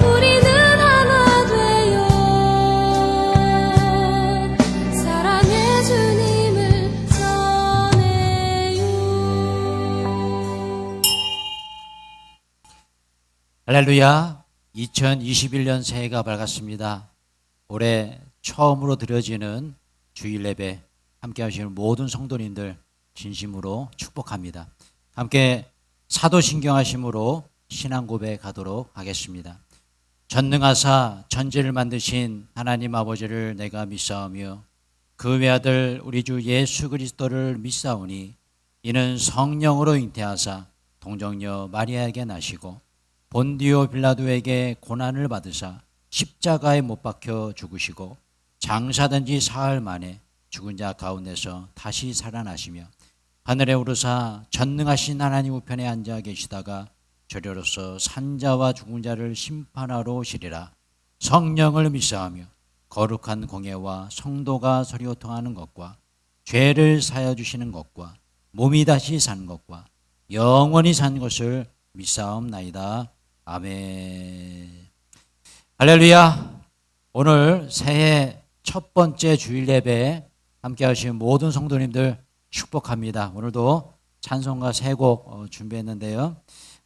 우리는 하나 되어 사랑의 주님을 전해요. 할렐루야. 2021년 새해가 밝았습니다. 올해 처음으로 드려지는 주일 예배 함께 하시는 모든 성도님들 진심으로 축복합니다. 함께 사도신경하심으로 신앙 고백하도록 하겠습니다. 전능하사 천지를 만드신 하나님 아버지를 내가 믿사오며 그 외아들 우리 주 예수 그리스도를 믿사오니 이는 성령으로 잉태하사 동정녀 마리아에게 나시고 본디오 빌라도에게 고난을 받으사 십자가에 못 박혀 죽으시고 장사된 지 사흘 만에 죽은 자 가운데서 다시 살아나시며 하늘에 오르사 전능하신 하나님 우편에 앉아 계시다가 저리로서 산자와 죽은 자를 심판하러 오시리라. 성령을 믿사하며 거룩한 공예와 성도가 서리호통하는 것과 죄를 사하여 주시는 것과 몸이 다시 산 것과 영원히 산 것을 믿사옵나이다. 아멘. 할렐루야. 오늘 새해 첫 번째 주일 예배 함께 하신 모든 성도님들 축복합니다. 오늘도 찬송가 세 곡 준비했는데요.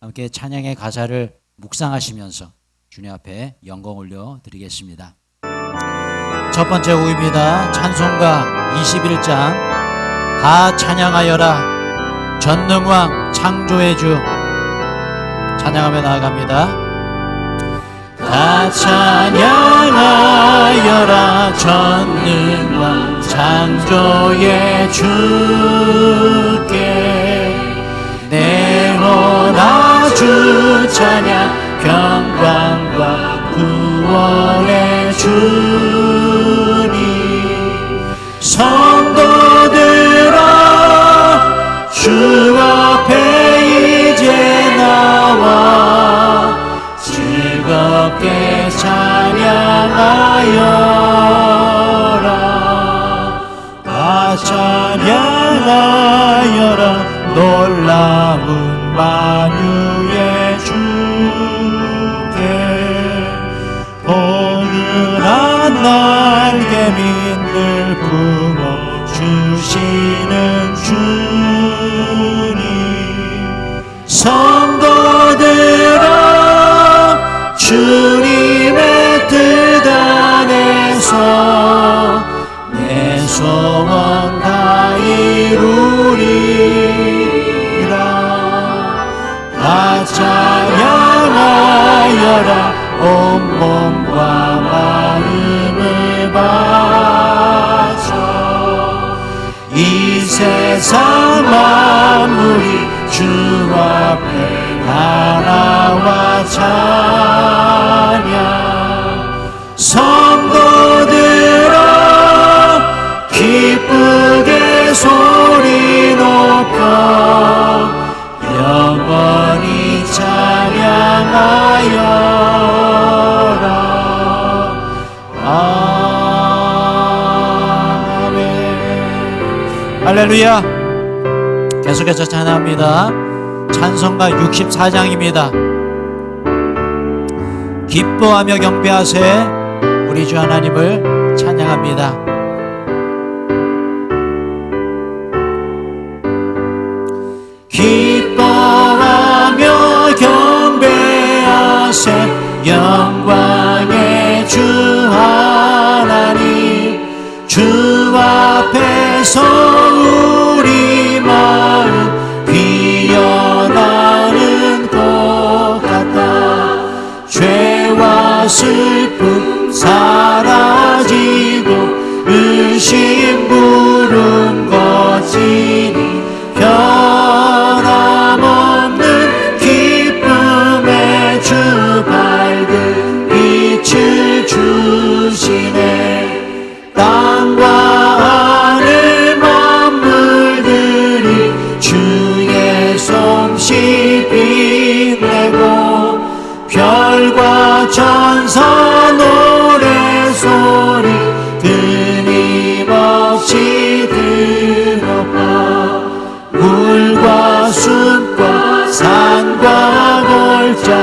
함께 찬양의 가사를 묵상하시면서 주님 앞에 영광 올려 드리겠습니다. 첫 번째 곡입니다. 찬송가 21장 다 찬양하여라 전능왕 창조의 주. 찬양하며 나아갑니다. 다 찬양하여라 전능왕 창조의 주께 내 혼아 주 찬양 평강과 구원의 주님 성도들아 주 앞에 이제 나와 즐겁게 찬양하여라. 다 찬양하여라 놀라운 만유의 주께 포근한 날개 밑을 품어 주시는 주님 성도들아 주님의 뜻 안에서 내 소원 다 이루리라. 다 찬양하여라 온 몸과 마음을 바쳐 이 세상 만물이 주 앞에 다 나와 찬양 성도들아 기쁘게 소리 높여 영원히 찬양하여라. 아멘. 할렐루야. 계속해서 찬양합니다. 찬송가 64장입니다. 기뻐하며 경배하세 우리 주 하나님을 찬양합니다. 기뻐하며 경배하세 영광의 주 하나님 주 앞에서 우리 마음 피어나는 것 같다. 죄와 슬픔 사라지고 의심 부른 것이니 변함없는 기쁨의 주 밝은 빛을 주시네. 땅과 하늘 만물들이 주의 솜씨 빛내고 별과 천사 노래소리 끊임없이 들어봐. 물과 숲과 산과 골짜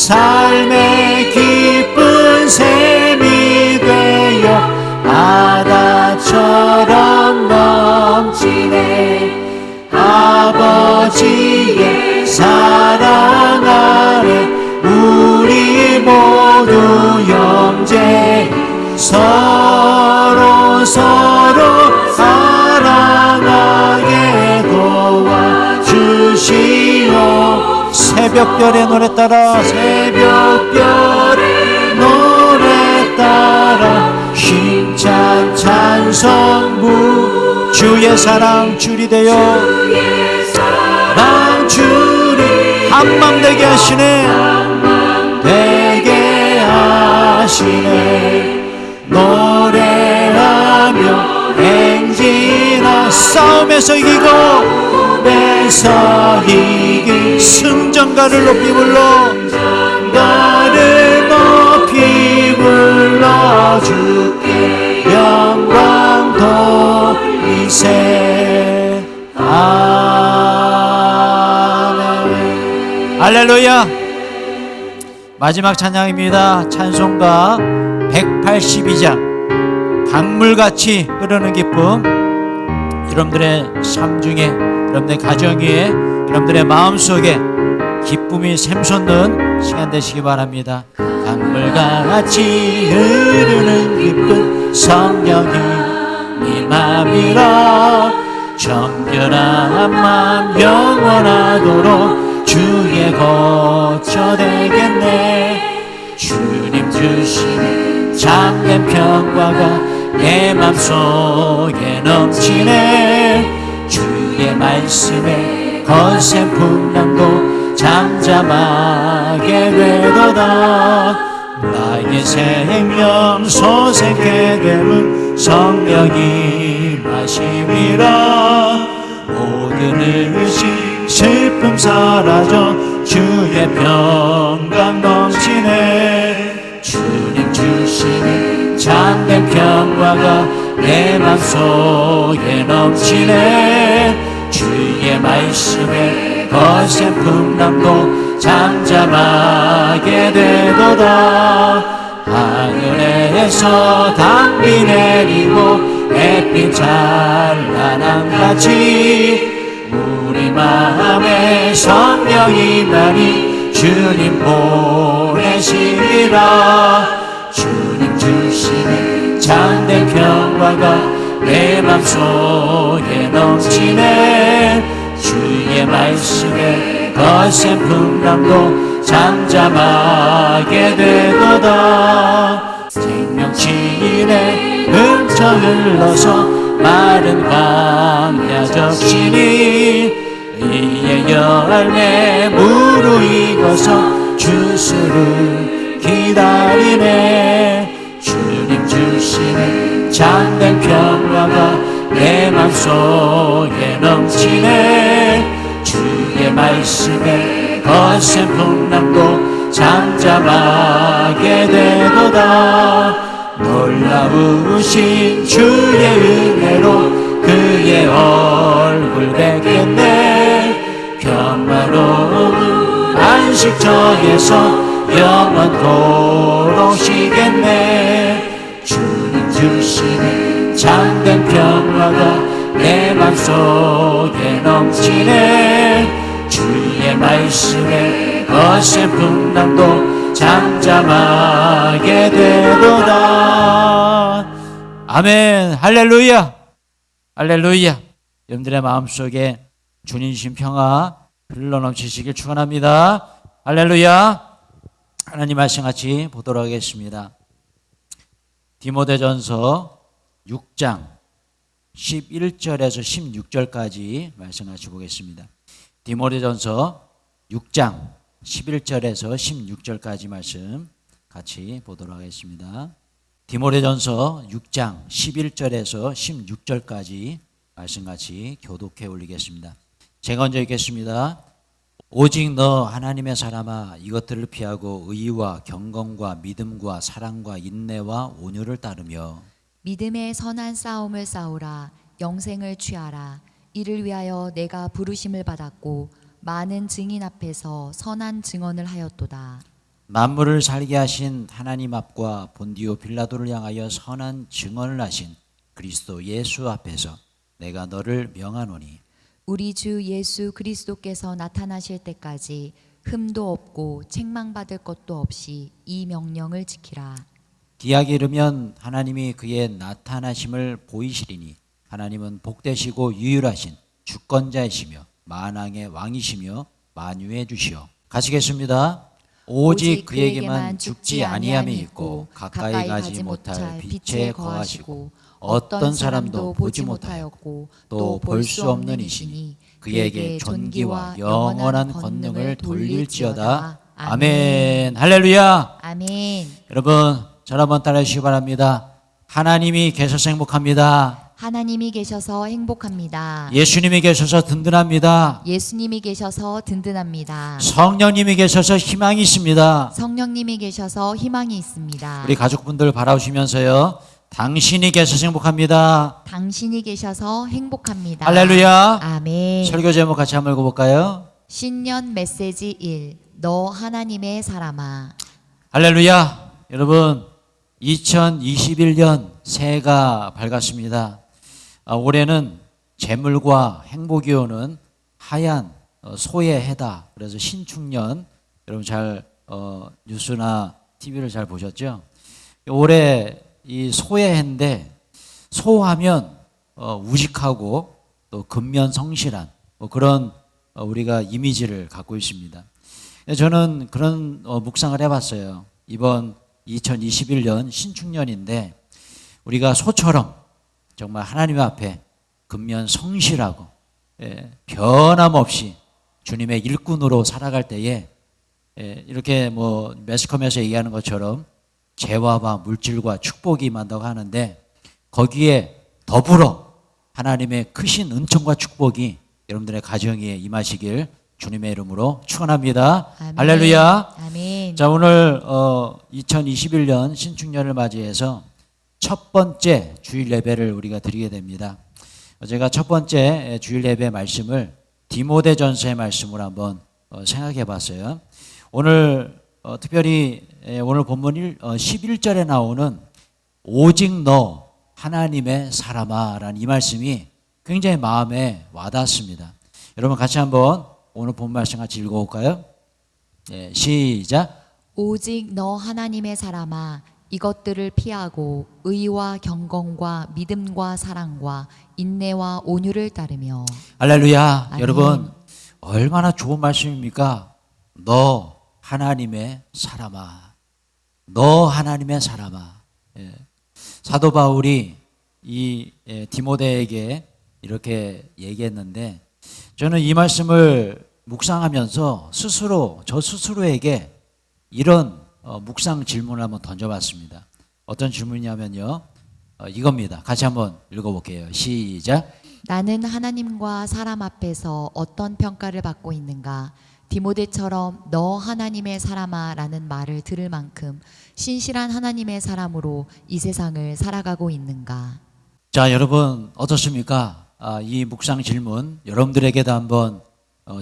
삶의 기쁜 샘이 되어 바다처럼 넘치네. 아버지의 사랑 아래 우리 모두 형제 서로 사랑하게 도와주시오. 새벽별의 노래 따라 새벽별의 노래 따라 힘찬 찬송부 주의 사랑 줄이 되어 사랑 줄이 한맘 되게 하시네. 되게 하시네. 노래하며 행진하 싸움에서 이기고 싸움에서 이긴 승전가를 높이 불러 승전가를 높이 불러 주께 영광 돌리세. 아멘. 할렐루야. 마지막 찬양입니다. 찬송가 182장 강물같이 흐르는 기쁨. 여러분들의 삶 중에, 여러분들의 가정 위에, 여러분들의 마음속에 기쁨이 샘솟는 시간 되시기 바랍니다. 강물같이 흐르는 기쁨 성령이 네 맘이라 정결한 맘 영원하도록 주의 거처 되겠네. 주님 주시는 참된 평화가 내 맘속에 넘치네. 주의 말씀에 거센 풍랑도 잠잠하게 되도다. 나의 생명 소생케 됨은 성령이 마심이라. 모든 의심 슬픔 사라져 주의 평강 넘치네. 주님 주시는 참된 평화가 내 맘속에 넘치네. 주의 말씀에 거센 풍랑도 잠잠하게 되도다. 하늘에서 담비 내리고 햇빛 찬란함같이 우리 마음에 성령이 많이 주님 보내시리라. 주님 주시는 참된 평화가 내 맘속에 넘치네. 주의 말씀에 거센 풍랑도 잠잠하게 되도다. 생명치네 흘러 흘러서 마른 광야 적시니 이의 열매 무르익어서 주수를 기다리네. 주님 주시는 참된 평화가 내 맘속에 넘치네. 주의 말씀에 거센 풍랑도 잠잠하게 되도다. 놀라우신 주의 은혜로 그의 얼굴 뵙겠네. 평화로운 안식처에서 영원토록 쉬겠네. 주님 주시는 참된 평화가 내 맘속에 넘치네. 주의 말씀에 거센 풍랑도 잠잠하게 되도다. 아멘. 할렐루야. 할렐루야. 여러분들의 마음속에 주님 주신 평화 흘러넘치시길 축원합니다. 할렐루야. 하나님 말씀 같이 보도록 하겠습니다. 디모데전서 6장 11절에서 16절까지 말씀 같이 보겠습니다. 디모데전서 6장 11절에서 16절까지 말씀 같이 보도록 하겠습니다. 디모데전서 6장 11절에서 16절까지 말씀 같이 교독해 올리겠습니다. 제가 먼저 읽겠습니다. 오직 너 하나님의 사람아 이것들을 피하고 의와 경건과 믿음과 사랑과 인내와 온유를 따르며 믿음의 선한 싸움을 싸우라. 영생을 취하라. 이를 위하여 내가 부르심을 받았고 많은 증인 앞에서 선한 증언을 하였도다. 만물을 살게 하신 하나님 앞과 본디오 빌라도를 향하여 선한 증언을 하신 그리스도 예수 앞에서 내가 너를 명하노니 우리 주 예수 그리스도께서 나타나실 때까지 흠도 없고 책망받을 것도 없이 이 명령을 지키라. 기약이 이르면 하나님이 그의 나타나심을 보이시리니 하나님은 복되시고 유일하신 주권자이시며 만왕의 왕이시며 만유의 주시오. 가시겠습니다. 오직 그에게만 죽지 아니함이 있고 가까이 가지 못할 빛에 거하시고 어떤 사람도 보지 못하였고 또 볼 수 없는 이시니 그에게 존귀와 영원한 권능을 돌릴지어다. 아멘. 할렐루야. 아멘. 여러분 저를 한번 따라해 주시기 바랍니다. 하나님이 계셔서 행복합니다. 하나님이 계셔서 행복합니다. 예수님이 계셔서 든든합니다. 예수님이 계셔서 든든합니다. 성령님이 계셔서 희망이 있습니다. 성령님이 계셔서 희망이 있습니다. 우리 가족분들 바라보시면서요. 당신이 계셔서 행복합니다. 당신이 계셔서 행복합니다. 할렐루야. 아멘. 설교 제목 같이 한번 읽어볼까요? 신년 메시지 1. 너 하나님의 사람아. 할렐루야. 여러분 2021년 새해가 밝았습니다. 올해는 재물과 행복이 오는 하얀 소의 해다. 그래서 신축년 여러분 잘 뉴스나 TV를 잘 보셨죠? 올해 이 소의 해인데 소하면 우직하고 또 근면성실한 그런 우리가 이미지를 갖고 있습니다. 저는 그런 묵상을 해봤어요. 이번 2021년 신축년인데 우리가 소처럼 정말 하나님 앞에 근면성실하고 변함없이 주님의 일꾼으로 살아갈 때에 이렇게 뭐 매스컴에서 얘기하는 것처럼 재화와 물질과 축복이 임한다고 하는데 거기에 더불어 하나님의 크신 은총과 축복이 여러분들의 가정에 임하시길 주님의 이름으로 축원합니다. 아멘. 할렐루야. 아멘. 자, 오늘 2021년 신축년을 맞이해서 첫 번째 주일 예배를 우리가 드리게 됩니다. 제가 첫 번째 주일 예배 말씀을 디모데전서의 말씀으로 한번 생각해 봤어요. 오늘 특별히 오늘 본문 11절에 나오는 오직 너 하나님의 사람아 라는 이 말씀이 굉장히 마음에 와닿습니다. 여러분 같이 한번 오늘 본 말씀 같이 읽어볼까요? 네, 시작. 오직 너 하나님의 사람아 이것들을 피하고 의와 경건과 믿음과 사랑과 인내와 온유를 따르며. 할렐루야. 아멘. 여러분 얼마나 좋은 말씀입니까? 너 하나님의 사람아. 너 하나님의 사람아. 예. 사도 바울이 이 디모데에게 이렇게 얘기했는데 저는 이 말씀을 묵상하면서 저 스스로에게 이런 묵상 질문을 한번 던져봤습니다. 어떤 질문이냐면요. 이겁니다. 같이 한번 읽어볼게요. 시작. 나는 하나님과 사람 앞에서 어떤 평가를 받고 있는가? 디모데처럼 너 하나님의 사람아 라는 말을 들을 만큼 신실한 하나님의 사람으로 이 세상을 살아가고 있는가? 자, 여러분 어떻습니까? 이 묵상 질문 여러분들에게도 한번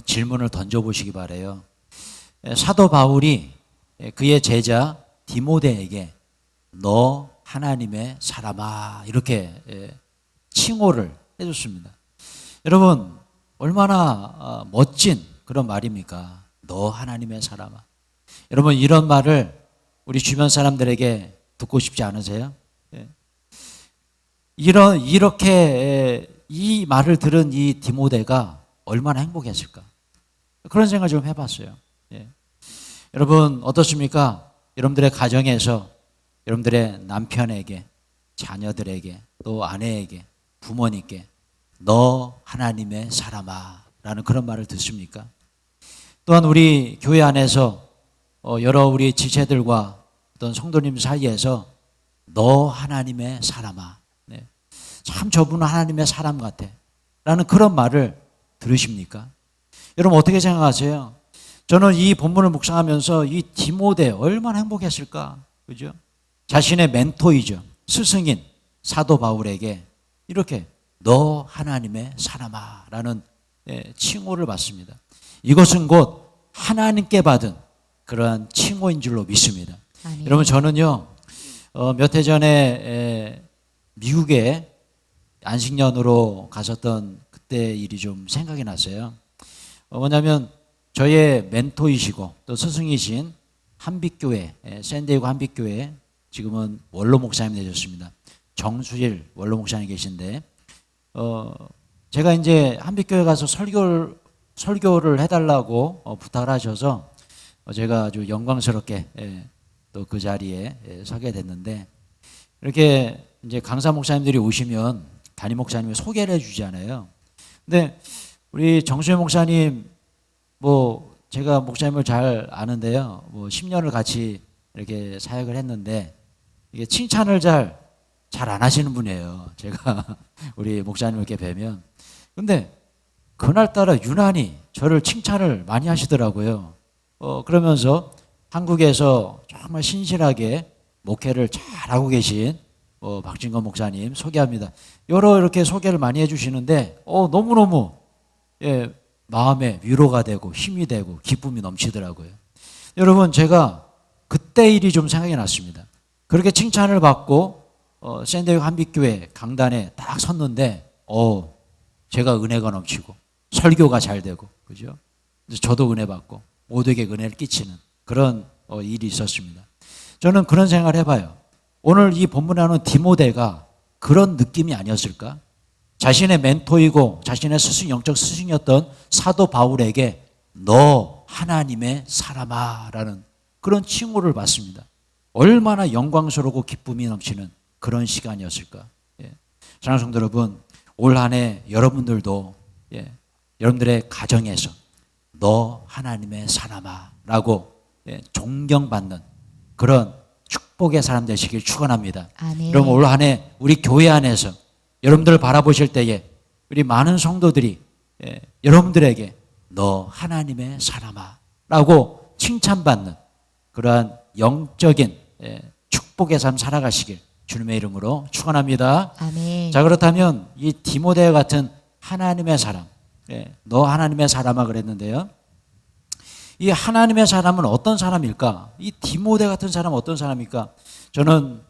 질문을 던져보시기 바라요. 사도 바울이 그의 제자 디모데에게 너 하나님의 사람아 이렇게 칭호를 해줬습니다. 여러분 얼마나 멋진 그런 말입니까? 너 하나님의 사람아. 여러분 이런 말을 우리 주변 사람들에게 듣고 싶지 않으세요? 이렇게 이 말을 들은 이 디모데가 얼마나 행복했을까? 그런 생각을 좀 해봤어요. 여러분 어떻습니까? 여러분들의 가정에서 여러분들의 남편에게, 자녀들에게, 또 아내에게, 부모님께 너 하나님의 사람아 라는 그런 말을 듣습니까? 또한 우리 교회 안에서 여러 우리 지체들과 어떤 성도님 사이에서 너 하나님의 사람아, 참 저분은 하나님의 사람 같아 라는 그런 말을 들으십니까? 여러분 어떻게 생각하세요? 저는 이 본문을 묵상하면서 이 디모데 얼마나 행복했을까? 그죠? 자신의 멘토이죠. 스승인 사도 바울에게 이렇게 너 하나님의 사람아 라는 칭호를 받습니다. 이것은 곧 하나님께 받은 그러한 칭호인 줄로 믿습니다. 아멘. 여러분 저는요 몇 해 전에 미국에 안식년으로 갔었던 그때 일이 좀 생각이 났어요. 뭐냐면 저의 멘토이시고 또 스승이신 한빛교회 샌디에고 한빛교회 지금은 원로 목사님 되셨습니다. 정수일 원로 목사님 계신데 제가 이제 한빛교회 가서 설교를 해달라고 부탁을 하셔서 제가 아주 영광스럽게 또 그 자리에 서게 됐는데 이렇게 이제 강사 목사님들이 오시면 담임 목사님이 소개를 해주잖아요. 근데 우리 정수일 목사님 뭐 제가 목사님을 잘 아는데요. 뭐 10년을 같이 이렇게 사역을 했는데 이게 칭찬을 잘 안 하시는 분이에요. 제가 우리 목사님을 이렇게 뵈면. 근데 그날따라 유난히 저를 칭찬을 많이 하시더라고요. 그러면서 한국에서 정말 신실하게 목회를 잘하고 계신 박진건 목사님 소개합니다. 여러 이렇게 소개를 많이 해주시는데 너무너무 마음에 위로가 되고 힘이 되고 기쁨이 넘치더라고요. 여러분 제가 그때 일이 좀 생각이 났습니다. 그렇게 칭찬을 받고 샌디에고 한빛교회 강단에 딱 섰는데 제가 은혜가 넘치고 설교가 잘 되고 그죠? 저도 은혜 받고 모두에게 은혜를 끼치는 그런 일이 있었습니다. 저는 그런 생각을 해봐요. 오늘 이 본문에 나오는 디모데가 그런 느낌이 아니었을까? 자신의 멘토이고 자신의 영적 스승이었던 사도 바울에게 너 하나님의 사람아 라는 그런 칭호를 받습니다. 얼마나 영광스럽고 기쁨이 넘치는 그런 시간이었을까? 사랑하는 성도 여러분, 올 한 해 여러분들도 여러분들의 가정에서 너 하나님의 사람아 라고 존경받는 그런 축복의 사람 되시길 축원합니다. 아멘. 여러분 올 한 해 우리 교회 안에서 여러분들을 바라보실 때에 우리 많은 성도들이 여러분들에게 너 하나님의 사람아 라고 칭찬받는 그러한 영적인 축복의 삶 살아가시길 주님의 이름으로 축원합니다. 아멘. 자 그렇다면 이 디모데 같은 하나님의 사람 너 하나님의 사람아 그랬는데요. 이 하나님의 사람은 어떤 사람일까? 이 디모데 같은 사람은 어떤 사람일까? 저는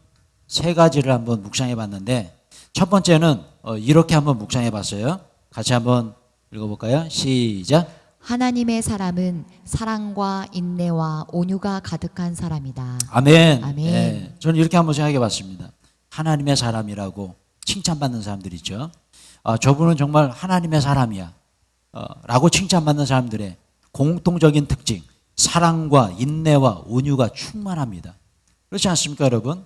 세 가지를 한번 묵상해 봤는데 첫 번째는 이렇게 한번 묵상해 봤어요. 같이 한번 읽어볼까요? 시작. 하나님의 사람은 사랑과 인내와 온유가 가득한 사람이다. 아멘. 아멘. 저는 이렇게 한번 생각해 봤습니다. 하나님의 사람이라고 칭찬받는 사람들 있죠. 저분은 정말 하나님의 사람이야 라고 칭찬받는 사람들의 공통적인 특징, 사랑과 인내와 온유가 충만합니다. 그렇지 않습니까, 여러분?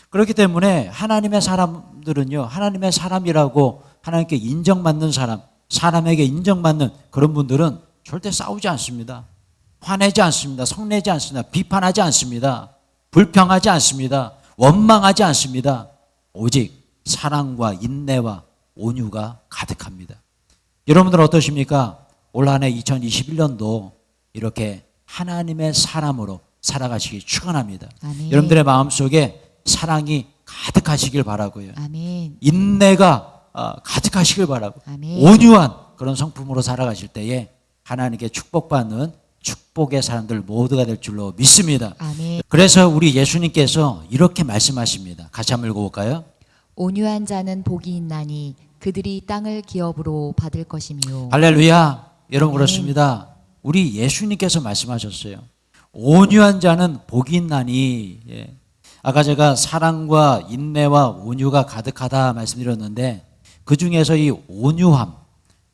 그렇기 때문에 하나님의 사람들은요, 하나님의 사람이라고 하나님께 인정받는 사람, 사람에게 인정받는 그런 분들은 절대 싸우지 않습니다. 화내지 않습니다. 성내지 않습니다. 비판하지 않습니다. 불평하지 않습니다. 원망하지 않습니다. 오직 사랑과 인내와 온유가 가득합니다. 여러분들 어떠십니까? 올 한 해 2021년도 이렇게 하나님의 사람으로 살아가시기 축원합니다. 아멘. 여러분들의 마음속에 사랑이 가득하시길 바라고요. 아멘. 인내가 가득하시길 바라고 아멘. 온유한 그런 성품으로 살아가실 때에 하나님께 축복받는 축복의 사람들 모두가 될 줄로 믿습니다. 아멘. 그래서 우리 예수님께서 이렇게 말씀하십니다. 같이 한번 읽어볼까요? 온유한 자는 복이 있나니 그들이 땅을 기업으로 받을 것이며. 할렐루야. 여러분 아멘. 그렇습니다. 우리 예수님께서 말씀하셨어요. 온유한 자는 복이 있나니. 아까 제가 사랑과 인내와 온유가 가득하다 말씀드렸는데 그 중에서 이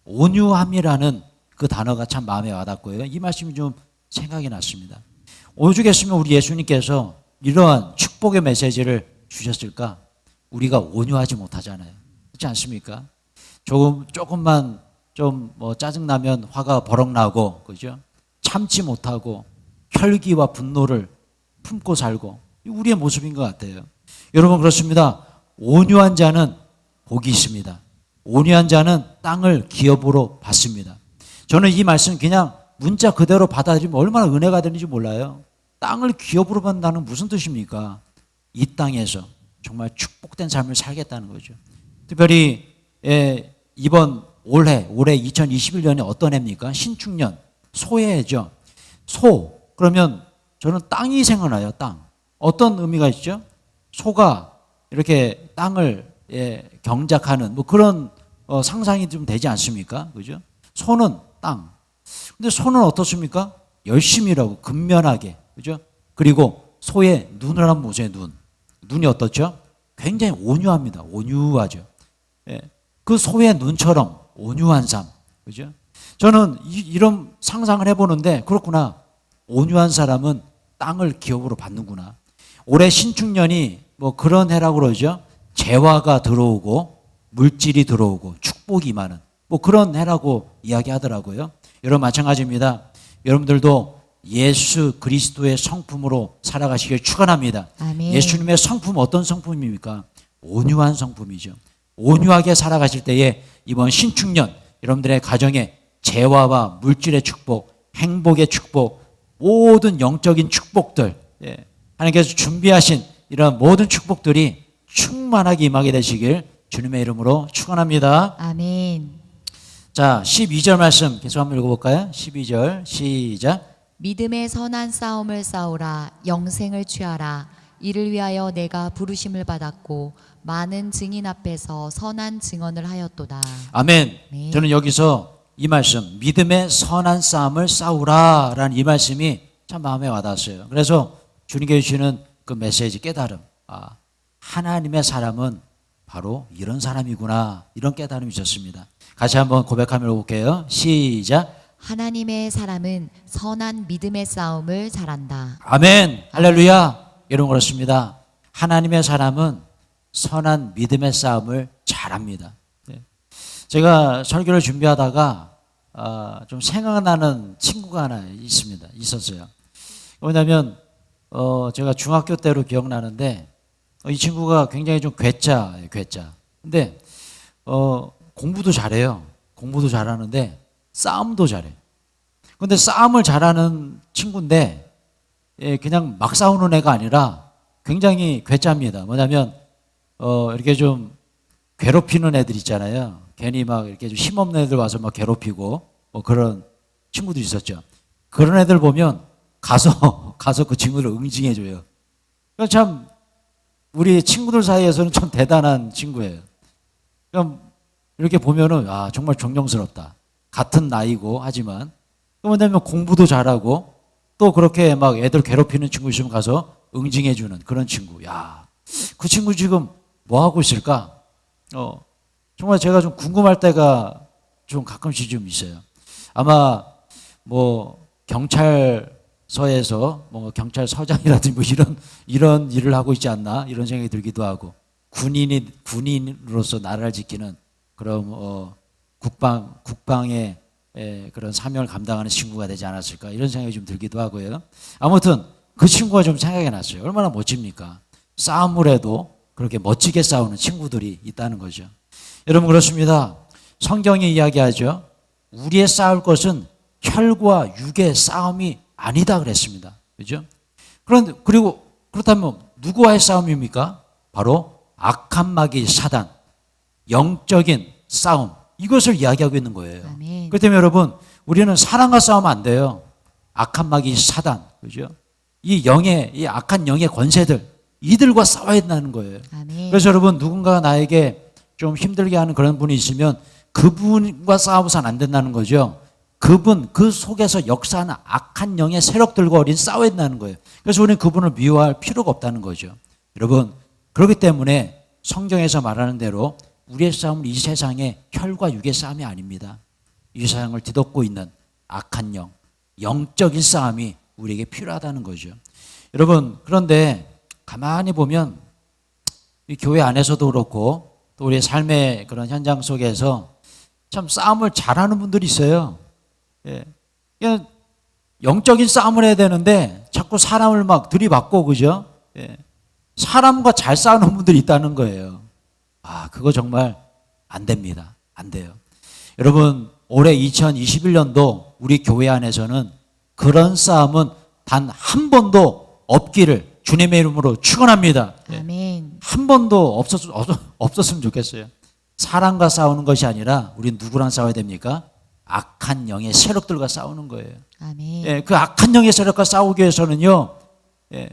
온유함이라는 그 단어가 참 마음에 와닿고요. 이 말씀이 좀 생각이 났습니다. 오죽했으면 우리 예수님께서 이러한 축복의 메시지를 주셨을까? 우리가 온유하지 못하잖아요. 그렇지 않습니까? 조금만 좀 짜증나면 화가 버럭 나고, 그죠? 참지 못하고 혈기와 분노를 품고 살고, 우리의 모습인 것 같아요. 여러분 그렇습니다. 온유한 자는 복이 있습니다. 온유한 자는 땅을 기업으로 받습니다. 저는 이 말씀 그냥 문자 그대로 받아들이면 얼마나 은혜가 되는지 몰라요. 땅을 기업으로 받는다는 무슨 뜻입니까? 이 땅에서 정말 축복된 삶을 살겠다는 거죠. 특별히 이번 올해 2021년이 어떤 해입니까? 신축년, 소해죠. 그러면 저는 땅이 생각나요. 땅. 어떤 의미가 있죠? 소가 이렇게 땅을 경작하는 뭐 그런 상상이 좀 되지 않습니까? 그죠? 소는 땅. 근데 소는 어떻습니까? 열심히 일하고 근면하게. 그죠? 그리고 소의 눈을 한번 보세요. 눈이 어떻죠? 굉장히 온유합니다. 온유하죠. 예. 그 소의 눈처럼 온유한 삶. 그죠? 저는 이런 상상을 해보는데 그렇구나. 온유한 사람은 땅을 기업으로 받는구나. 올해 신축년이 뭐 그런 해라고 그러죠. 재화가 들어오고 물질이 들어오고 축복이 많은 뭐 그런 해라고 이야기하더라고요. 여러분 마찬가지입니다. 여러분들도 예수 그리스도의 성품으로 살아가시길 축원합니다. 아멘. 예수님의 성품 어떤 성품입니까? 온유한 성품이죠. 온유하게 살아가실 때에 이번 신축년 여러분들의 가정에 재화와 물질의 축복, 행복의 축복, 모든 영적인 축복들 하나님께서 준비하신 이런 모든 축복들이 충만하게 임하게 되시길 주님의 이름으로 축원합니다. 아멘. 자, 12절 말씀 계속 한번 읽어볼까요? 12절 시작. 믿음의 선한 싸움을 싸우라. 영생을 취하라. 이를 위하여 내가 부르심을 받았고 많은 증인 앞에서 선한 증언을 하였도다. 아멘. 네. 저는 여기서 이 말씀 믿음의 선한 싸움을 싸우라라는 이 말씀이 참 마음에 와닿았어요. 그래서 주님께 주시는 그 메시지 깨달음. 하나님의 사람은 바로 이런 사람이구나. 이런 깨달음이 있었습니다. 같이 한번 고백하며 볼게요. 시작. 하나님의 사람은 선한 믿음의 싸움을 잘한다. 아멘. 할렐루야. 여러분 그렇습니다. 하나님의 사람은 선한 믿음의 싸움을 잘합니다. 제가 설교를 준비하다가 좀 생각나는 친구가 하나 있었어요. 왜냐하면 제가 중학교 때로 기억나는데 이 친구가 굉장히 좀 괴짜예요. 괴짜. 근데 공부도 잘해요. 공부도 잘하는데 싸움도 잘해. 근데 싸움을 잘하는 친구인데 그냥 막 싸우는 애가 아니라 굉장히 괴짜입니다. 뭐냐면 이렇게 좀 괴롭히는 애들 있잖아요. 괜히 막 이렇게 좀 힘없는 애들 와서 막 괴롭히고 뭐 그런 친구들이 있었죠. 그런 애들 보면 가서 그 친구를 응징해줘요. 그러니까 참 우리 친구들 사이에서는 참 대단한 친구예요. 그럼 이렇게 보면은 정말 존경스럽다. 같은 나이고 하지만 왜냐면 공부도 잘하고 또 그렇게 막 애들 괴롭히는 친구 있으면 가서 응징해주는 그런 친구. 그 친구 지금 뭐 하고 있을까? 정말 제가 좀 궁금할 때가 좀 가끔씩 좀 있어요. 아마 뭐 경찰서에서 뭐 경찰서장이라든지 뭐 이런 일을 하고 있지 않나 이런 생각이 들기도 하고 군인으로서 나라를 지키는 그런 국방의 그런 사명을 감당하는 친구가 되지 않았을까 이런 생각이 좀 들기도 하고요. 아무튼 그 친구가 좀 생각이 났어요. 얼마나 멋집니까? 싸움을 해도 그렇게 멋지게 싸우는 친구들이 있다는 거죠. 여러분 그렇습니다. 성경이 이야기하죠. 우리의 싸울 것은 혈과 육의 싸움이 아니다 그랬습니다. 그죠? 그리고 그렇다면 누구와의 싸움입니까? 바로 악한 마귀 사단, 영적인 싸움. 이것을 이야기하고 있는 거예요. 아멘. 그렇기 때문에 여러분 우리는 사람과 싸우면 안 돼요. 악한 마귀 사단. 그죠? 이 악한 영의 권세들 이들과 싸워야 된다는 거예요. 아멘. 그래서 여러분 누군가 나에게 좀 힘들게 하는 그런 분이 있으면 그분과 싸워서는 안 된다는 거죠. 그 속에서 역사하는 악한 영의 세력들과 우리는 싸워야 된다는 거예요. 그래서 우리는 그분을 미워할 필요가 없다는 거죠. 여러분 그렇기 때문에 성경에서 말하는 대로 우리의 싸움은 이 세상의 혈과 육의 싸움이 아닙니다. 이 세상을 뒤덮고 있는 악한 영적인 싸움이 우리에게 필요하다는 거죠. 여러분 그런데 가만히 보면 이 교회 안에서도 그렇고 또 우리의 삶의 그런 현장 속에서 참 싸움을 잘하는 분들이 있어요. 그냥 영적인 싸움을 해야 되는데 자꾸 사람을 막 들이받고 그죠? 사람과 잘 싸우는 분들이 있다는 거예요. 그거 정말 안 됩니다. 안 돼요. 여러분 올해 2021년도 우리 교회 안에서는 그런 싸움은 단 한 번도 없기를 주님의 이름으로 축원합니다. 아멘. 한 번도 없었으면 좋겠어요. 사람과 싸우는 것이 아니라 우리는 누구랑 싸워야 됩니까? 악한 영의 세력들과 싸우는 거예요. 아멘. 예, 그 악한 영의 세력과 싸우기 위해서는요, 예,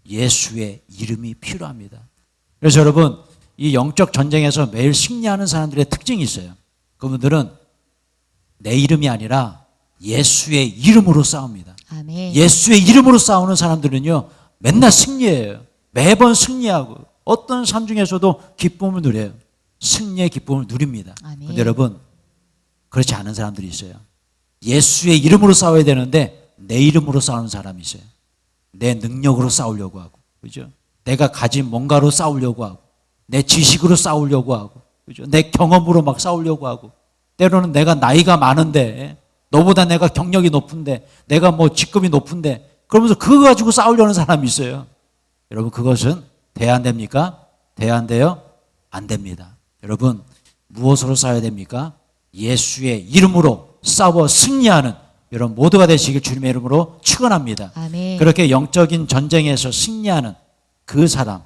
예수의 이름이 필요합니다. 그래서 여러분, 이 영적 전쟁에서 매일 승리하는 사람들의 특징이 있어요. 그분들은 내 이름이 아니라 예수의 이름으로 싸웁니다. 아멘. 예수의 이름으로 싸우는 사람들은요, 맨날 승리해요. 매번 승리하고 어떤 삶 중에서도 기쁨을 누려요. 승리의 기쁨을 누립니다. 아멘. 그런데 여러분, 그렇지 않은 사람들이 있어요. 예수의 이름으로 싸워야 되는데 내 이름으로 싸우는 사람이 있어요. 내 능력으로 싸우려고 하고, 그죠? 내가 가진 뭔가로 싸우려고 하고, 내 지식으로 싸우려고 하고, 그죠? 내 경험으로 막 싸우려고 하고, 때로는 내가 나이가 많은데, 너보다 내가 경력이 높은데, 내가 뭐 직급이 높은데, 그러면서 그거 가지고 싸우려는 사람이 있어요. 여러분, 그것은 돼야 안 됩니까? 돼야 안 돼요? 안 됩니다. 여러분, 무엇으로 싸워야 됩니까? 예수의 이름으로 싸워 승리하는 여러분 모두가 되시길 주님의 이름으로 축원합니다. 아멘. 그렇게 영적인 전쟁에서 승리하는 그 사람,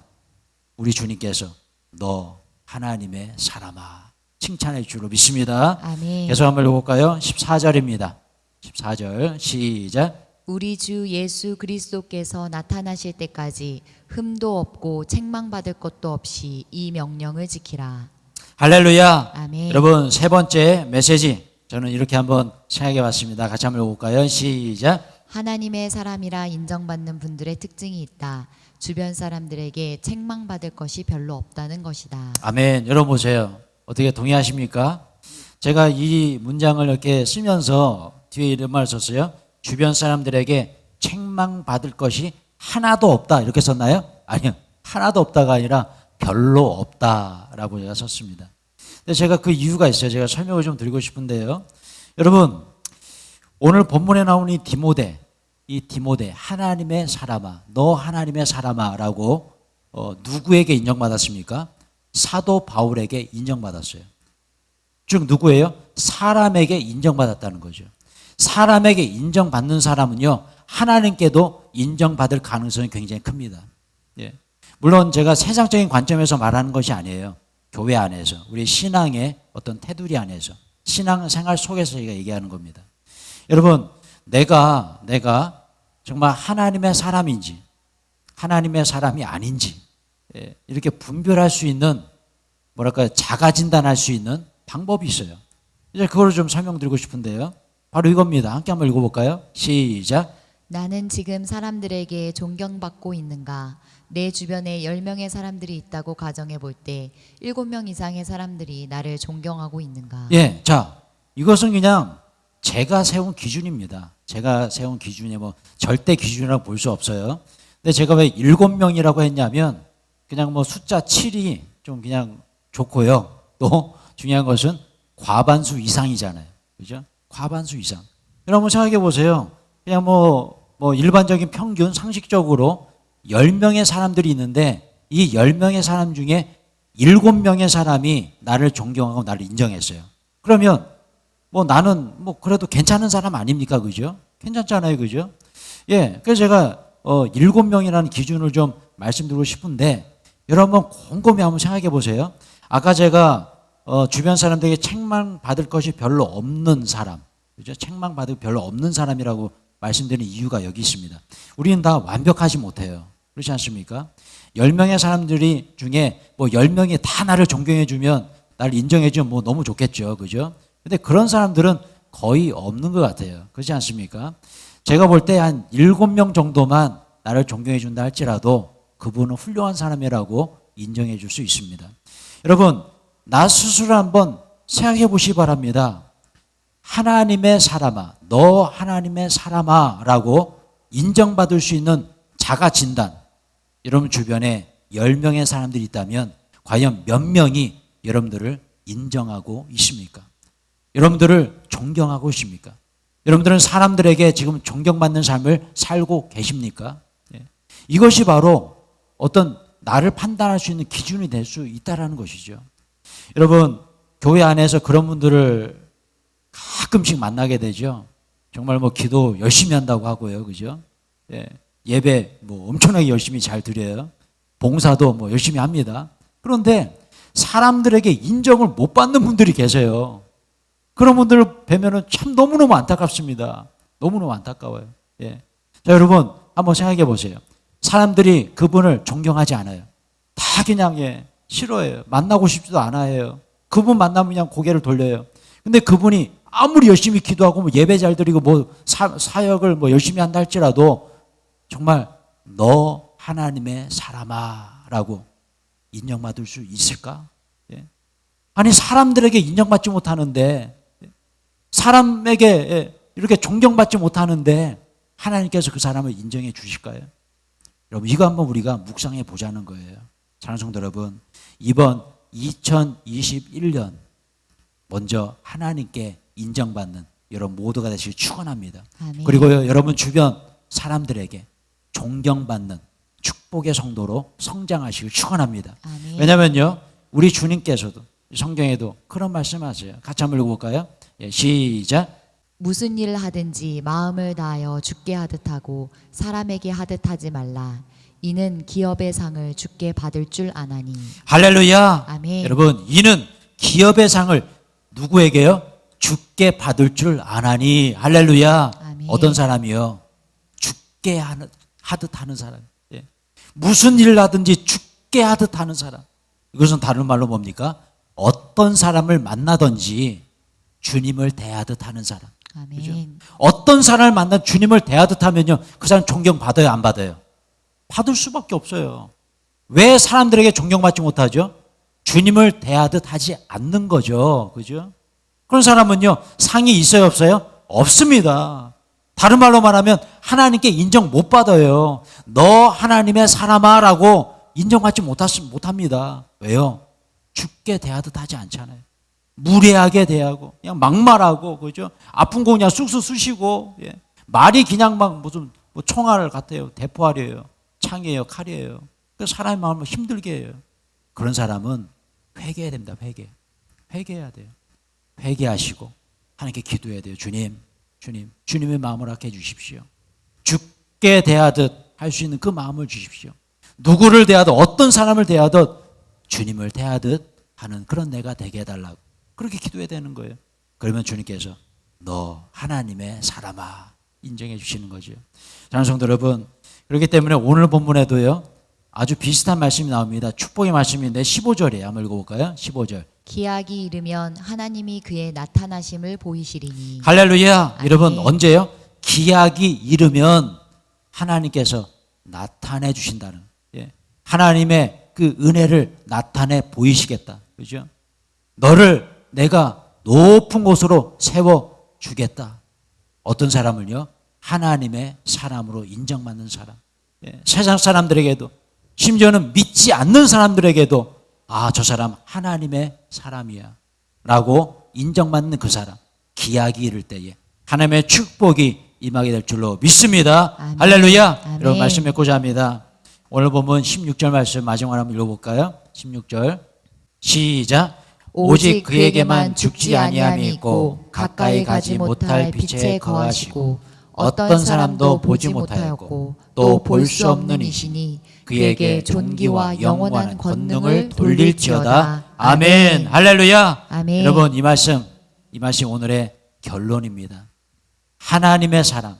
우리 주님께서 너 하나님의 사람아 칭찬해 주로 믿습니다. 아멘. 계속 한번 읽어볼까요? 14절입니다. 14절 시작. 우리 주 예수 그리스도께서 나타나실 때까지 흠도 없고 책망받을 것도 없이 이 명령을 지키라. 할렐루야. 아멘. 여러분 세 번째 메시지 저는 이렇게 한번 생각해 봤습니다. 같이 한번 읽어볼까요? 시작. 하나님의 사람이라 인정받는 분들의 특징이 있다. 주변 사람들에게 책망받을 것이 별로 없다는 것이다. 아멘. 여러분 보세요. 어떻게 동의하십니까? 제가 이 문장을 이렇게 쓰면서 뒤에 이런 말을 썼어요. 주변 사람들에게 책망받을 것이 하나도 없다 이렇게 썼나요? 아니요. 하나도 없다가 아니라 별로 없다라고 제가 썼습니다. 근데 제가 그 이유가 있어요. 제가 설명을 좀 드리고 싶은데요. 여러분 오늘 본문에 나오는 이 디모데 하나님의 사람아 너 하나님의 사람아라고 누구에게 인정받았습니까? 사도 바울에게 인정받았어요. 즉 누구예요? 사람에게 인정받았다는 거죠. 사람에게 인정받는 사람은요 하나님께도 인정받을 가능성이 굉장히 큽니다. 예. 물론 제가 세상적인 관점에서 말하는 것이 아니에요. 교회 안에서 우리 신앙의 어떤 테두리 안에서 신앙생활 속에서 제가 얘기하는 겁니다. 여러분 내가 정말 하나님의 사람인지 하나님의 사람이 아닌지 이렇게 분별할 수 있는 뭐랄까요 자가 진단할 수 있는 방법이 있어요. 이제 그걸 좀 설명드리고 싶은데요. 바로 이겁니다. 함께 한번 읽어볼까요? 시작. 나는 지금 사람들에게 존경받고 있는가? 내 주변에 10명의 사람들이 있다고 가정해 볼 때 7명 이상의 사람들이 나를 존경하고 있는가? 예, 자 이것은 그냥 제가 세운 기준입니다. 제가 세운 기준이 뭐 절대 기준이라고 볼 수 없어요. 근데 제가 왜 7명이라고 했냐면 그냥 뭐 숫자 7이 좀 그냥 좋고요. 또 중요한 것은 과반수 이상이잖아요. 그죠? 과반수 이상. 여러분 생각해 보세요. 그냥 뭐 일반적인 평균 상식적으로 10명의 사람들이 있는데 이 10명의 사람 중에 7명의 사람이 나를 존경하고 나를 인정했어요. 그러면 뭐 나는 뭐 그래도 괜찮은 사람 아닙니까? 그죠? 괜찮잖아요. 그죠? 예. 그래서 제가 7명이라는 기준을 좀 말씀드리고 싶은데 여러분 곰곰이 한번 생각해 보세요. 아까 제가 주변 사람들에게 책망받을 것이 별로 없는 사람, 그죠? 책망받을 별로 없는 사람이라고 말씀드리는 이유가 여기 있습니다. 우리는 다 완벽하지 못해요. 그렇지 않습니까? 10명의 사람들이 중에 뭐 10명이 다 나를 존경해주면 나를 인정해주면 뭐 너무 좋겠죠. 그죠? 근데 그런 사람들은 거의 없는 것 같아요. 그렇지 않습니까? 제가 볼 때 한 7명 정도만 나를 존경해준다 할지라도 그분은 훌륭한 사람이라고 인정해 줄 수 있습니다. 여러분 나 스스로 한번 생각해 보시기 바랍니다. 하나님의 사람아 너 하나님의 사람아 라고 인정받을 수 있는 자가 진단 여러분 주변에 10명의 사람들이 있다면 과연 몇 명이 여러분들을 인정하고 있습니까? 여러분들을 존경하고 있습니까? 여러분들은 사람들에게 지금 존경받는 삶을 살고 계십니까? 이것이 바로 어떤 나를 판단할 수 있는 기준이 될 수 있다는 것이죠. 여러분 교회 안에서 그런 분들을 가끔씩 만나게 되죠. 정말 뭐 기도 열심히 한다고 하고요. 그죠? 예배 뭐 엄청나게 열심히 잘 드려요. 봉사도 뭐 열심히 합니다. 그런데 사람들에게 인정을 못 받는 분들이 계세요. 그런 분들을 뵈면은 참 너무너무 안타깝습니다. 너무너무 안타까워요. 예. 자, 여러분 한번 생각해 보세요. 사람들이 그분을 존경하지 않아요. 다 그냥 싫어해요. 만나고 싶지도 않아요. 그분 만나면 그냥 고개를 돌려요. 근데 그분이 아무리 열심히 기도하고 뭐 예배 잘 드리고 뭐 사역을 뭐 열심히 한다 할지라도 정말 너 하나님의 사람아라고 인정받을 수 있을까? 예. 아니 사람들에게 인정받지 못하는데, 사람에게 이렇게 존경받지 못하는데 하나님께서 그 사람을 인정해 주실까요? 여러분 이거 한번 우리가 묵상해 보자는 거예요. 사랑하는 성도 여러분, 이번 2021년 먼저 하나님께 인정받는 여러분 모두가 되시길 축원합니다. 아멘. 그리고요, 여러분 주변 사람들에게 존경받는 축복의 성도로 성장하시길 축원합니다. 아멘. 왜냐면요, 우리 주님께서도 성경에도 그런 말씀하세요. 같이 한번 읽어볼까요? 예, 시작. 무슨 일을 하든지 마음을 다하여 주께 하듯 하고 사람에게 하듯 하지 말라. 이는 기업의 상을 주께 받을 줄 아나니. 할렐루야. 아멘. 여러분 이는 기업의 상을 누구에게요? 주께 받을 줄 아나니. 할렐루야. 아멘. 어떤 사람이요? 주께 하듯 하는 사람. 예. 무슨 일을 하든지 주께 하듯 하는 사람. 이것은 다른 말로 뭡니까? 어떤 사람을 만나든지 주님을 대하듯 하는 사람. 아멘. 그죠? 어떤 사람을 만나 주님을 대하듯 하면요, 그 사람 존경 받아요, 안 받아요? 받을 수밖에 없어요. 왜 사람들에게 존경받지 못하죠? 주님을 대하듯 하지 않는 거죠. 그죠? 그런 사람은요, 상이 있어요, 없어요? 없습니다. 다른 말로 말하면 하나님께 인정 못 받아요. 너 하나님의 사람아 라고 인정받지 못합니다. 왜요? 죽게 대하듯 하지 않잖아요. 무례하게 대하고 그냥 막말하고, 그죠? 아픈 거 그냥 쑥쑥 쑤시고, 예. 말이 그냥 막 무슨 뭐 총알 같아요. 대포알이에요. 창이에요. 칼이에요. 그 사람의 마음을 힘들게 해요. 그런 사람은 회개해야 됩니다. 회개해야 돼요. 회개하시고 하나님께 기도해야 돼요. 주님의 마음을 갖게 해주십시오. 죽게 대하듯 할 수 있는 그 마음을 주십시오. 누구를 대하듯 어떤 사람을 대하듯 주님을 대하듯 하는 그런 내가 되게 해달라고 그렇게 기도해야 되는 거예요. 그러면 주님께서 너 하나님의 사람아 인정해 주시는 거죠. 사랑하는 성도 여러분, 그렇기 때문에 오늘 본문에도요 아주 비슷한 말씀이 나옵니다. 축복의 말씀인데 15절에 한번 읽어볼까요? 15절. 기약이 이르면 하나님이 그의 나타나심을 보이시리니. 할렐루야. 아멘. 여러분 언제요? 기약이 이르면 하나님께서 나타내 주신다는, 예. 하나님의 그 은혜를 나타내 보이시겠다. 그죠? 너를 내가 높은 곳으로 세워 주겠다. 어떤 사람을요? 하나님의 사람으로 인정받는 사람. 예. 세상 사람들에게도, 심지어는 믿지 않는 사람들에게도 아, 저 사람 하나님의 사람이야 라고 인정받는 그 사람, 기약이 이를 때에 하나님의 축복이 임하게 될 줄로 믿습니다. 아멘. 할렐루야. 아멘. 여러분 말씀 맺고자 합니다. 오늘 보면 16절 말씀 마지막으로 한번 읽어볼까요? 16절 시작. 오직 그에게만 죽지 아니함이 있고 가까이 가지 못할 빛에 거하시고 어떤 사람도 보지 못하였고 또 볼 수 없는 이시니 그에게 존귀와 영원한 권능을 돌릴지어다. 아멘. 할렐루야. 아멘. 여러분 이 말씀 오늘의 결론입니다. 하나님의 사람,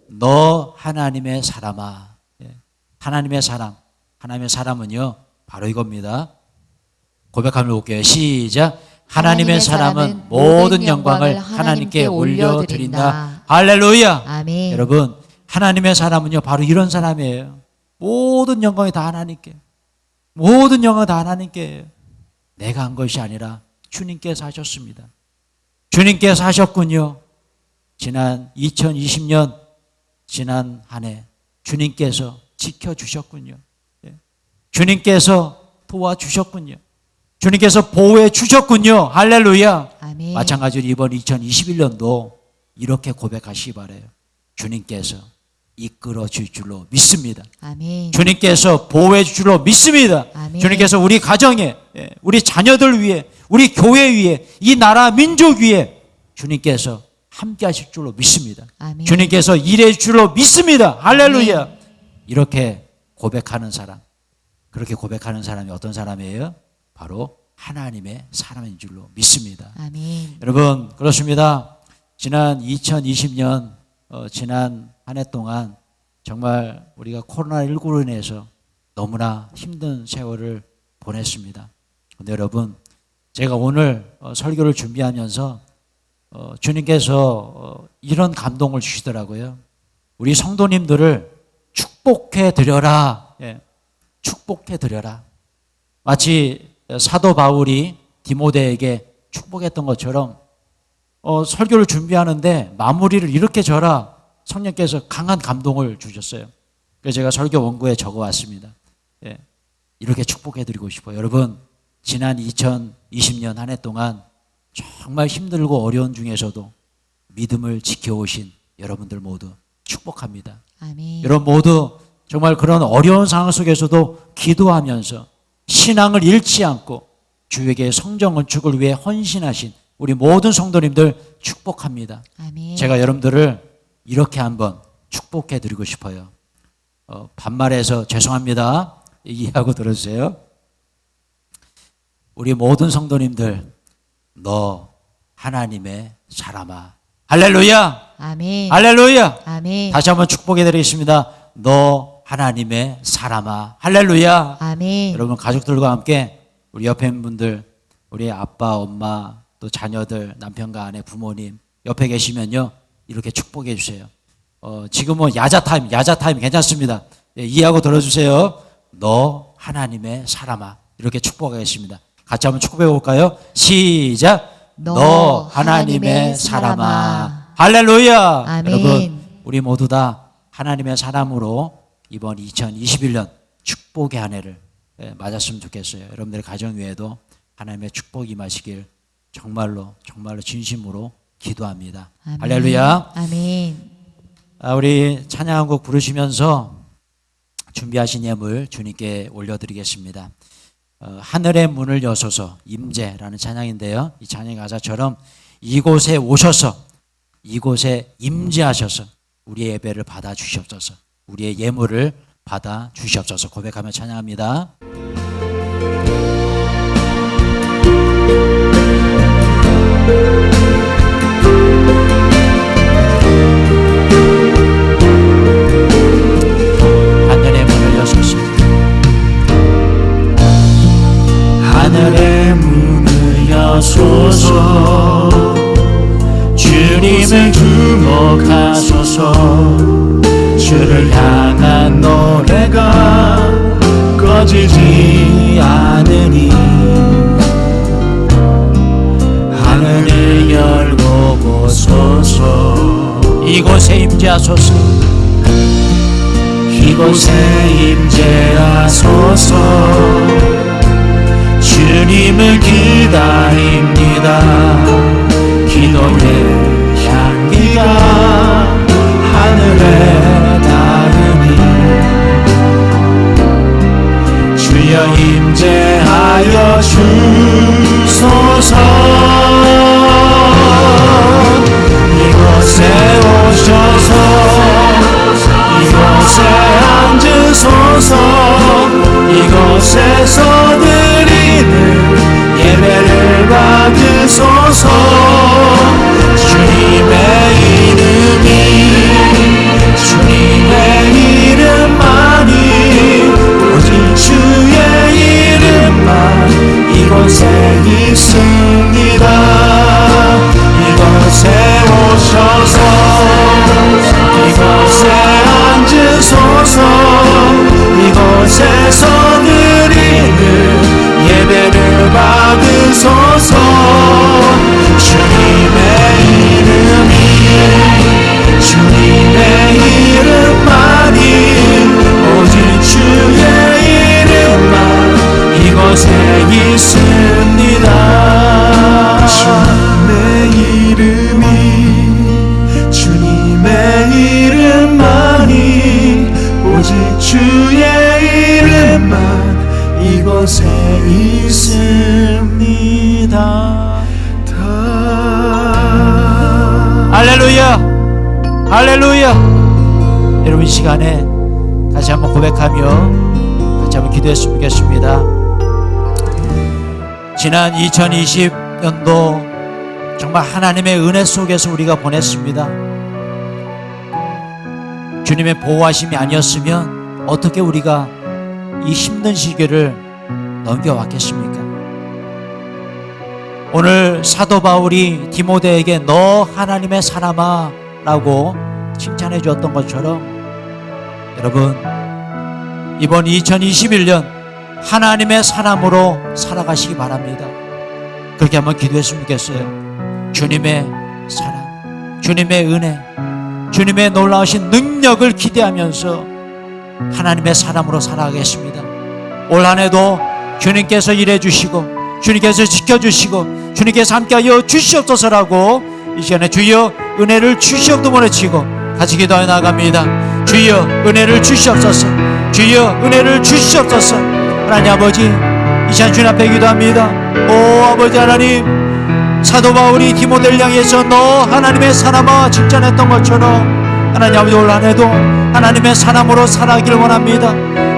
너 하나님의 사람아. 하나님의 사람, 하나님의 사람은요 바로 이겁니다. 고백하며 볼게요. 시작. 하나님의 사람은 모든 영광을 하나님께 올려드린다. 할렐루야. 아멘. 여러분 하나님의 사람은요 바로 이런 사람이에요. 모든 영광이 다 하나님께, 모든 영광이 다 하나님께. 내가 한 것이 아니라 주님께서 하셨습니다. 주님께서 하셨군요. 지난 2020년 지난 한 해 주님께서 지켜주셨군요. 주님께서 도와주셨군요. 주님께서 보호해 주셨군요. 할렐루야. 아멘. 마찬가지로 이번 2021년도 이렇게 고백하시기 바라요. 주님께서 이끌어 줄 줄로 믿습니다. 아멘. 주님께서 보호해 줄 줄로 믿습니다. 아멘. 주님께서 우리 가정에, 우리 자녀들 위해, 우리 교회 위에, 이 나라 민족 위에 주님께서 함께 하실 줄로 믿습니다. 아멘. 주님께서 일해 줄 줄로 믿습니다. 할렐루야. 이렇게 고백하는 사람, 그렇게 고백하는 사람이 어떤 사람이에요? 바로 하나님의 사람인 줄로 믿습니다. 아멘. 여러분 그렇습니다. 지난 2020년 지난 한 해 동안 정말 우리가 코로나19로 인해서 너무나 힘든 세월을 보냈습니다. 근데 여러분, 제가 오늘 설교를 준비하면서 주님께서 이런 감동을 주시더라고요. 우리 성도님들을 축복해 드려라. 예, 축복해 드려라. 마치 사도 바울이 디모데에게 축복했던 것처럼 설교를 준비하는데 마무리를 이렇게 져라. 성령께서 강한 감동을 주셨어요. 그래서 제가 설교 원고에 적어왔습니다. 예, 이렇게 축복해드리고 싶어요. 여러분, 지난 2020년 한 해 동안 정말 힘들고 어려운 중에서도 믿음을 지켜오신 여러분들 모두 축복합니다. 아멘. 여러분 모두 정말 그런 어려운 상황 속에서도 기도하면서 신앙을 잃지 않고 주에게 성전 건축을 위해 헌신하신 우리 모든 성도님들 축복합니다. 아멘. 제가 여러분들을 이렇게 한번 축복해 드리고 싶어요. 반말해서 죄송합니다. 이해하고 들어주세요. 우리 모든 성도님들, 너 하나님의 사람아. 할렐루야. 아멘. 할렐루야. 아멘. 다시 한번 축복해 드리겠습니다. 너 하나님의 사람아. 할렐루야. 아멘. 여러분 가족들과 함께 우리 옆에 있는 분들, 우리 아빠, 엄마, 또 자녀들, 남편과 아내, 부모님 옆에 계시면요, 이렇게 축복해 주세요. 지금은 야자 타임 괜찮습니다. 예, 이해하고 들어주세요. 너 하나님의 사람아. 이렇게 축복하겠습니다. 같이 한번 축복해 볼까요? 시작. 너 하나님의 사람아. 할렐루야. 아멘. 여러분, 우리 모두 다 하나님의 사람으로 이번 2021년 축복의 한 해를 맞았으면 좋겠어요. 여러분들의 가정 위에도 하나님의 축복이 임하시길 정말로 진심으로 기도합니다. 아멘. 할렐루야. 아멘. 우리 찬양 한 곡 부르시면서 준비하신 예물 주님께 올려드리겠습니다. 하늘의 문을 여소서 임재라는 찬양인데요. 이 찬양의 가사처럼 이곳에 오셔서 이곳에 임재하셔서 우리의 예배를 받아 주시옵소서. 우리의 예물을 받아 주시옵소서. 고백하며 찬양합니다. 하늘의 문을 여소서 하늘의 문을 여소서 주님을 주목하소서 주를 향한 노래가 꺼지지 않으니 하늘을 열고 보소서 이곳에 임재하소서 이곳에 임재하소서 주님을 기다립니다. 기도의 향기가 하늘에 닿으니 주여 임재하여 주소서 이곳에 오셔서 이곳에 앉으소서 이곳에서 드리는 예배를 받으소서 주님의 이름이 주님의 이름만이 오직 주의 이름만 이곳에 있습니다. 이곳에 오셔서 이곳에 앉으소서 이곳에서 드리는 예배를 받으소서 주님의 이름이 주님의 이름만이 오직 주의 이름만 이곳에 있습니다. 주님의 이름이 주님의 이름만이 오직 주의 이름만 이곳에 있습니다. 할렐루야. 할렐루야. 여러분 이 시간에 다시 한번 고백하며 같이 한번 기도했으면 좋겠습니다. 지난 2020년도 정말 하나님의 은혜 속에서 우리가 보냈습니다. 주님의 보호하심이 아니었으면 어떻게 우리가 이 힘든 시기를 넘겨왔겠습니까? 오늘 사도 바울이 디모데에게 너 하나님의 사람아 라고 칭찬해 주었던 것처럼 여러분, 이번 2021년 하나님의 사람으로 살아가시기 바랍니다. 그렇게 한번 기도했으면 좋겠어요. 주님의 사랑, 주님의 은혜, 주님의 놀라우신 능력을 기대하면서 하나님의 사람으로 살아가겠습니다. 올 한 해도 주님께서 일해 주시고 주님께서 지켜주시고 주님께서 함께하여 주시옵소서라고 이 시간에 주여 은혜를 주시옵도 보내치고 같이 기도하여 나갑니다. 주여 은혜를 주시옵소서, 주여 은혜를 주시옵소서. 하나님 아버지, 이 시간 주님 앞에 기도합니다. 오 아버지 하나님, 사도 바울이 디모데를 향해서 너 하나님의 사람아 칭찬했던 것처럼 하나님 아버지, 올 한 해도 하나님의 사람으로 살아가기를 원합니다.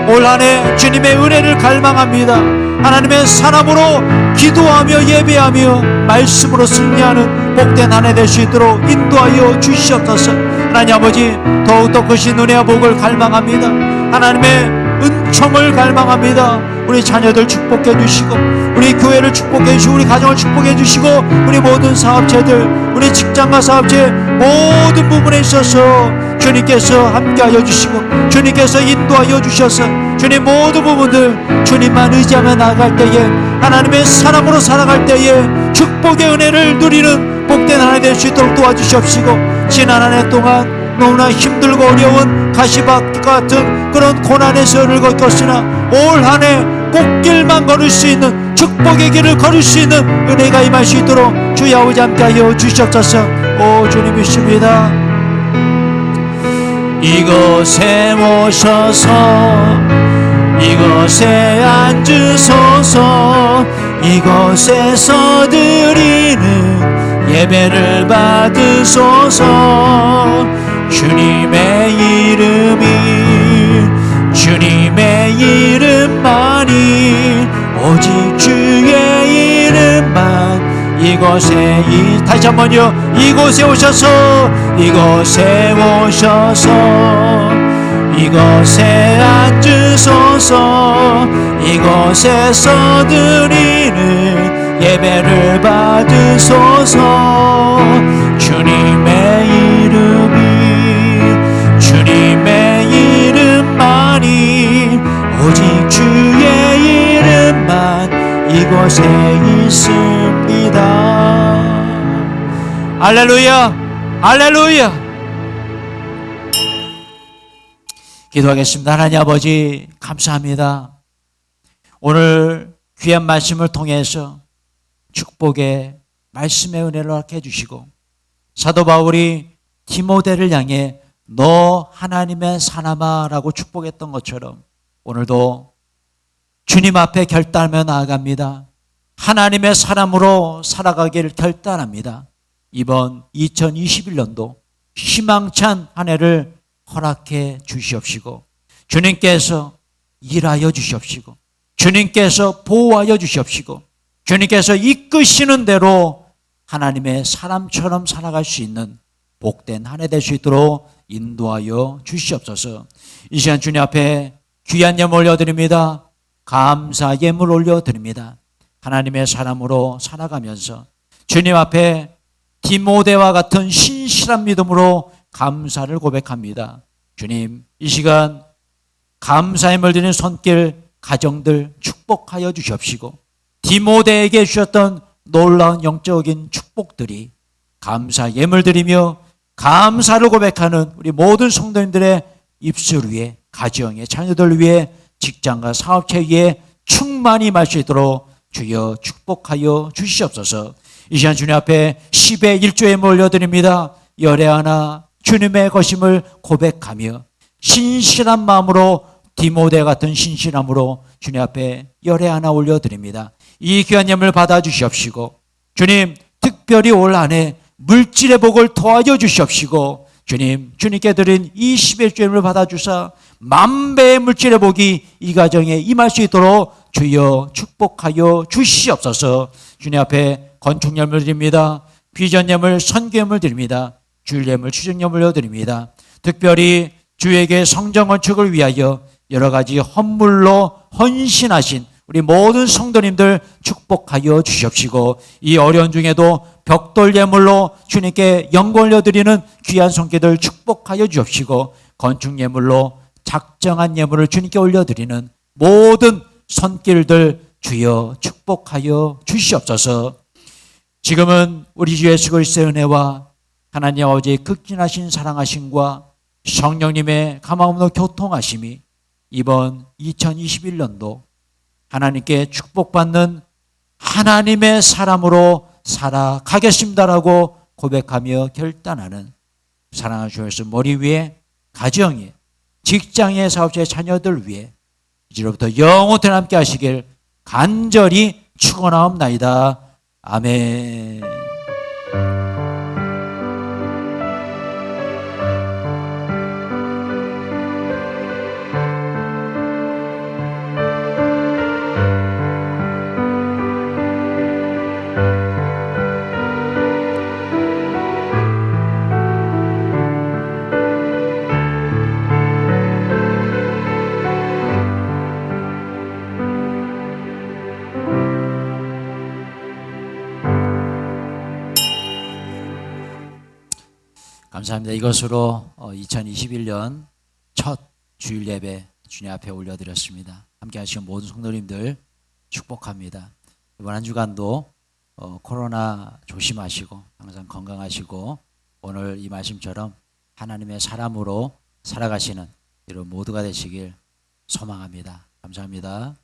올 한 해 주님의 은혜를 갈망합니다. 하나님의 사람으로 기도하며 예배하며 말씀으로 승리하는 복된 한 해 될 수 있도록 인도하여 주시옵소서. 하나님 아버지, 더욱더 크신 은혜와 복을 갈망합니다. 하나님의 은총을 갈망합니다. 우리 자녀들 축복해 주시고 우리 교회를 축복해 주시고 우리 가정을 축복해 주시고 우리 모든 사업체들, 우리 직장과 사업체 모든 부분에 있어서 주님께서 함께하여 주시고 주님께서 인도하여 주셔서 주님 모든 부분들 주님만 의지하며 나아갈 때에 하나님의 사람으로 살아갈 때에 축복의 은혜를 누리는 복된 한 해 될 수 있도록 도와주시옵시고, 지난 한 해 동안 너무나 힘들고 어려운 가시밭 같은 그런 고난의 세월을 겪었으나 올 한 해 꽃길만 걸을 수 있는 축복의 길을 걸을 수 있는 은혜가 임할 수 있도록 주여 아버지 함께하여 주시옵소서. 오 주님이십니다. 이곳에 오셔서 이곳에 앉으소서. 이곳에서 드리는 예배를 받으소서. 주님의 주님의 이름만이 오직 주의 이름만 이곳에 다시 한번요. 이곳에 오셔서 이곳에 앉으소서. 이곳에서 드리는 예배를 받으소서. 주님의 이름만이 오직 주의 이름만 이곳에 있습니다. 할렐루야, 할렐루야. 기도하겠습니다. 하나님 아버지 감사합니다. 오늘 귀한 말씀을 통해서 축복의 말씀의 은혜를 허락해 주시고 사도 바울이 디모데를 향해 너 하나님의 사람아 라고 축복했던 것처럼 오늘도 주님 앞에 결단하며 나아갑니다. 하나님의 사람으로 살아가기를 결단합니다. 이번 2021년도 희망찬 한 해를 허락해 주시옵시고 주님께서 일하여 주시옵시고 주님께서 보호하여 주시옵시고 주님께서 이끄시는 대로 하나님의 사람처럼 살아갈 수 있는 복된 한 해 될 수 있도록 인도하여 주시옵소서. 이 시간 주님 앞에 귀한 예물 올려드립니다. 감사 예물 올려드립니다. 하나님의 사람으로 살아가면서 주님 앞에 디모데와 같은 신실한 믿음으로 감사를 고백합니다. 주님, 이 시간 감사 예물 드리는 손길 가정들 축복하여 주시옵시고 디모데에게 주셨던 놀라운 영적인 축복들이 감사 예물 드리며 감사를 고백하는 우리 모든 성도님들의 입술 위에, 가정의 자녀들 위에, 직장과 사업체 위에 충만히 임할 수 있도록 주여 축복하여 주시옵소서. 이 시간 주님 앞에 10의 1조에 몰려드립니다. 열애 하나 주님의 것임을 고백하며 신실한 마음으로 디모데 같은 신실함으로 주님 앞에 열애 하나 올려드립니다. 이 귀한 예물 받아주시옵시고 주님, 특별히 올 한 해 물질의 복을 도와줘 주시옵시고 주님, 주님께 드린 이 10의 예물을 받아주사 만배의 물질의 복이 이 가정에 임할 수 있도록 주여 축복하여 주시옵소서. 주님 앞에 건축 예물 드립니다. 비전 예물, 선교 예물 드립니다. 주일 예물, 추정 예물로 드립니다. 특별히 주에게 성전 건축을 위하여 여러 가지 헌물로 헌신하신 우리 모든 성도님들 축복하여 주십시고, 이 어려운 중에도 벽돌 예물로 주님께 영광 올려드리는 귀한 손길들 축복하여 주십시고, 건축 예물로 작정한 예물을 주님께 올려드리는 모든 손길들 주여 축복하여 주시옵소서. 지금은 우리 주 예수 그리스도의 은혜와 하나님 아버지의 극진하신 사랑하심과 성령님의 가마없는 교통하심이 이번 2021년도 하나님께 축복받는 하나님의 사람으로 살아가겠습니다라고 고백하며 결단하는 사랑하는 주 예수 머리 위에 가정에 직장의 사업자의 자녀들 위해 이제로부터 영원히 함께 하시길 간절히 축원하옵나이다. 아멘. 감사합니다. 이것으로 2021년 첫 주일 예배 주님 앞에 올려드렸습니다. 함께 하시는 모든 성도님들 축복합니다. 이번 한 주간도 코로나 조심하시고 항상 건강하시고 오늘 이 말씀처럼 하나님의 사람으로 살아가시는 이런 모두가 되시길 소망합니다. 감사합니다.